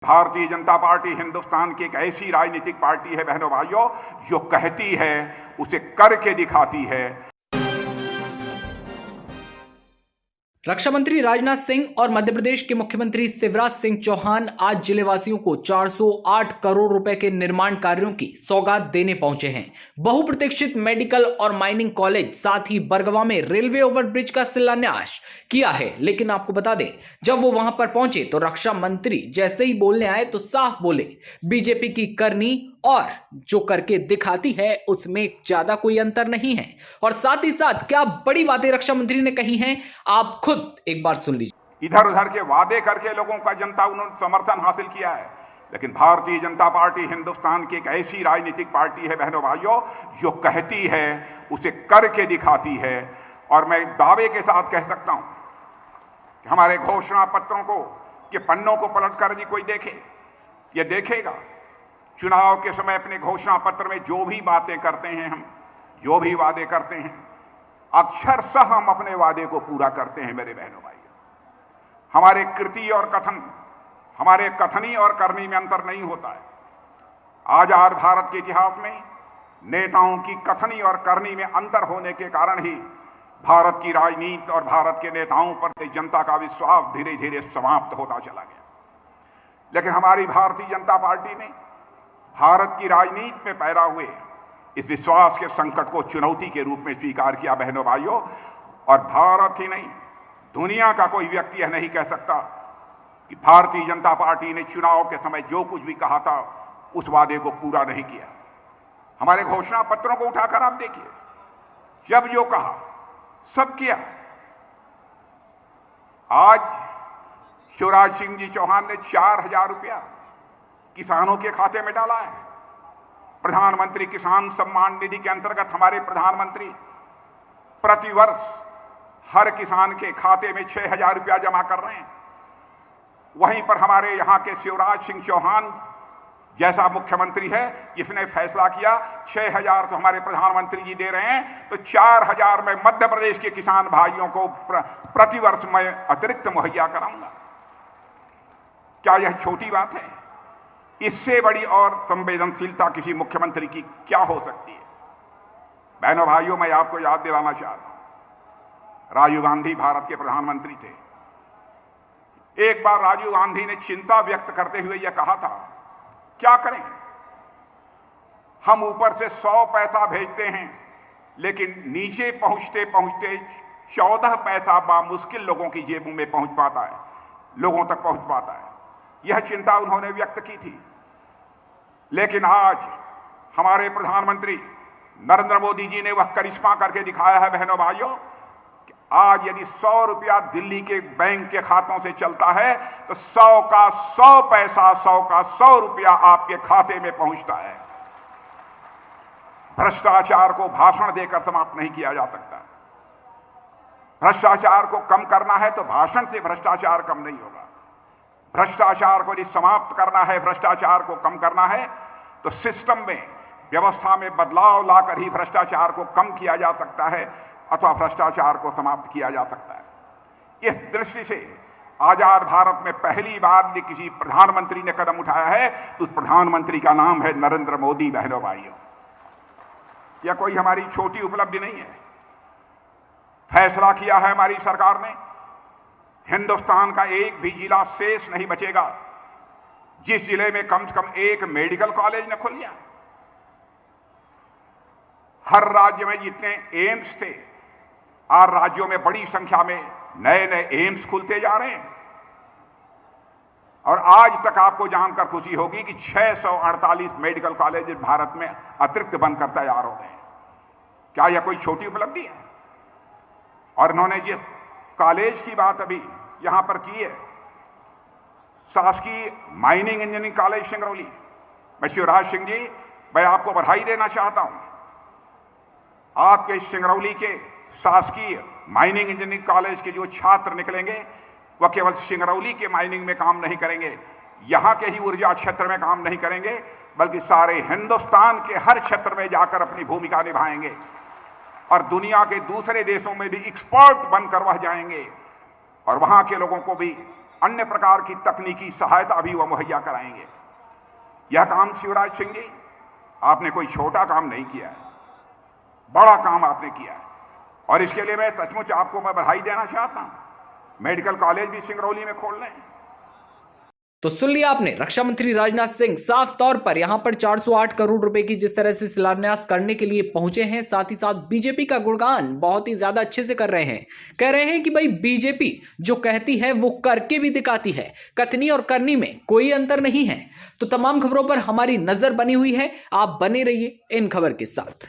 Bharatiya Janata party Hindustan की एक ऐसी राजनीतिक पार्टी है बहनों भाइयों, जो कहती है उसे करके दिखाती है। रक्षा मंत्री राजनाथ सिंह और मध्य प्रदेश के मुख्यमंत्री शिवराज सिंह चौहान आज जिलेवासियों को 408 करोड़ रुपए के निर्माण कार्यों की सौगात देने पहुंचे हैं। बहुप्रतीक्षित मेडिकल और माइनिंग कॉलेज, साथ ही बरगवा में रेलवे ओवरब्रिज का शिलान्यास किया है। लेकिन आपको बता दें, जब वो वहां पर पहुंचे तो रक्षा मंत्री जैसे ही बोलने आए तो साफ बोले, बीजेपी की करनी और जो करके दिखाती है उसमें ज्यादा कोई अंतर नहीं है। और साथ ही साथ क्या बड़ी बातें रक्षा मंत्री ने कही हैं, आप खुद एक बार सुन लीजिए। इधर उधर के वादे करके लोगों का जनता उन्होंने समर्थन हासिल किया है, लेकिन भारतीय जनता पार्टी हिंदुस्तान की एक ऐसी राजनीतिक पार्टी है बहनों भाइयों, जो कहती है उसे करके दिखाती है। और मैं दावे के साथ कह सकता हूं कि हमारे घोषणा पत्रों को के पन्नों को पलट कर यदि कोई देखे, यह देखेगा चुनाव के समय अपने घोषणा पत्र में जो भी बातें करते हैं, हम जो भी वादे करते हैं, अक्षरशः हम अपने वादे को पूरा करते हैं मेरे बहनों भाइयों। हमारे कृति और कथन, हमारे कथनी और करनी में अंतर नहीं होता है। आजाद भारत के इतिहास में नेताओं की कथनी और करनी में अंतर होने के कारण ही भारत की राजनीति और भारत के नेताओं पर से जनता का विश्वास धीरे धीरे समाप्त होता चला गया। लेकिन हमारी भारतीय जनता पार्टी ने भारत की राजनीति में पैदा हुए इस विश्वास के संकट को चुनौती के रूप में स्वीकार किया बहनों भाइयों। और भारत ही नहीं, दुनिया का कोई व्यक्ति यह नहीं कह सकता कि भारतीय जनता पार्टी ने चुनाव के समय जो कुछ भी कहा था उस वादे को पूरा नहीं किया। हमारे घोषणा पत्रों को उठाकर आप देखिए, जब जो कहा सब किया। आज शिवराज सिंह जी चौहान ने 4,000 रुपया किसानों के खाते में डाला है। प्रधानमंत्री किसान सम्मान निधि के अंतर्गत हमारे प्रधानमंत्री प्रतिवर्ष हर किसान के खाते में 6,000 रुपया जमा कर रहे हैं। वहीं पर हमारे यहां के शिवराज सिंह चौहान जैसा मुख्यमंत्री है जिसने फैसला किया 6,000 तो हमारे प्रधानमंत्री जी दे रहे हैं, तो 4,000 मैं मध्य प्रदेश के किसान भाइयों को प्रतिवर्ष मैं अतिरिक्त मुहैया कराऊंगा। क्या यह छोटी बात है? इससे बड़ी और संवेदनशीलता किसी मुख्यमंत्री की क्या हो सकती है? बहनों भाइयों, मैं आपको याद दिलाना चाहता हूं, राजीव गांधी भारत के प्रधानमंत्री थे। एक बार राजीव गांधी ने चिंता व्यक्त करते हुए यह कहा था, क्या करें, हम ऊपर से 100 पैसा भेजते हैं लेकिन नीचे पहुंचते पहुंचते 14 पैसा बामुश्किल लोगों की जेबों में पहुंच पाता है, लोगों तक पहुंच पाता है। यह चिंता उन्होंने व्यक्त की थी। लेकिन आज हमारे प्रधानमंत्री नरेंद्र मोदी जी ने वह करिश्मा करके दिखाया है बहनों भाइयों, कि आज यदि 100 रुपया दिल्ली के बैंक के खातों से चलता है तो 100 का 100 पैसा, 100 का 100 रुपया आपके खाते में पहुंचता है। भ्रष्टाचार को भाषण देकर समाप्त नहीं किया जा सकता। भ्रष्टाचार को कम करना है तो भाषण से भ्रष्टाचार कम नहीं होगा। भ्रष्टाचार को यदि समाप्त करना है, भ्रष्टाचार को कम करना है, तो सिस्टम में, व्यवस्था में बदलाव लाकर ही भ्रष्टाचार को कम किया जा सकता है अथवा भ्रष्टाचार को समाप्त किया जा सकता है। इस दृष्टि से आजाद भारत में पहली बार यदि किसी प्रधानमंत्री ने कदम उठाया है तो उस प्रधानमंत्री का नाम है नरेंद्र मोदी। बहनों भाइयों, यह कोई हमारी छोटी उपलब्धि नहीं है। फैसला किया है हमारी सरकार ने, हिंदुस्तान का एक भी जिला शेष नहीं बचेगा जिस जिले में कम से कम एक मेडिकल कॉलेज न खुल जाए। हर राज्य में जितने एम्स थे, आज राज्यों में बड़ी संख्या में नए नए एम्स खुलते जा रहे हैं। और आज तक आपको जानकर खुशी होगी कि 648 मेडिकल कॉलेज भारत में अतिरिक्त बनकर तैयार हो गए हैं। क्या यह कोई छोटी उपलब्धि है? और इन्होंने जिस कॉलेज की बात अभी यहां पर की है, शासकीय माइनिंग इंजीनियरिंग कॉलेज सिंगरौली, मैं शिवराज सिंह जी, मैं आपको बधाई देना चाहता हूं। आपके सिंगरौली के शासकीय माइनिंग इंजीनियरिंग कॉलेज के जो छात्र निकलेंगे वह केवल सिंगरौली के माइनिंग में काम नहीं करेंगे, यहां के ही ऊर्जा क्षेत्र में काम नहीं करेंगे, बल्कि सारे हिंदुस्तान के हर क्षेत्र में जाकर अपनी भूमिका निभाएंगे और दुनिया के दूसरे देशों में भी एक्सपर्ट बनकर वह जाएंगे और वहां के लोगों को भी अन्य प्रकार की तकनीकी सहायता भी वह मुहैया कराएंगे। यह काम शिवराज सिंह जी, आपने कोई छोटा काम नहीं किया है, बड़ा काम आपने किया है और इसके लिए मैं सचमुच आपको मैं बधाई देना चाहता हूं। मेडिकल कॉलेज भी सिंगरौली में खोल लें। तो सुन लिया आपने, रक्षा मंत्री राजनाथ सिंह साफ तौर पर यहां पर 408 करोड़ रुपए की जिस तरह से शिलान्यास करने के लिए पहुंचे हैं, साथ ही साथ बीजेपी का गुणगान बहुत ही ज्यादा अच्छे से कर रहे हैं। कह रहे हैं कि भाई बीजेपी जो कहती है वो करके भी दिखाती है, कथनी और करनी में कोई अंतर नहीं है। तो तमाम खबरों पर हमारी नजर बनी हुई है, आप बने रहिए इन खबर के साथ।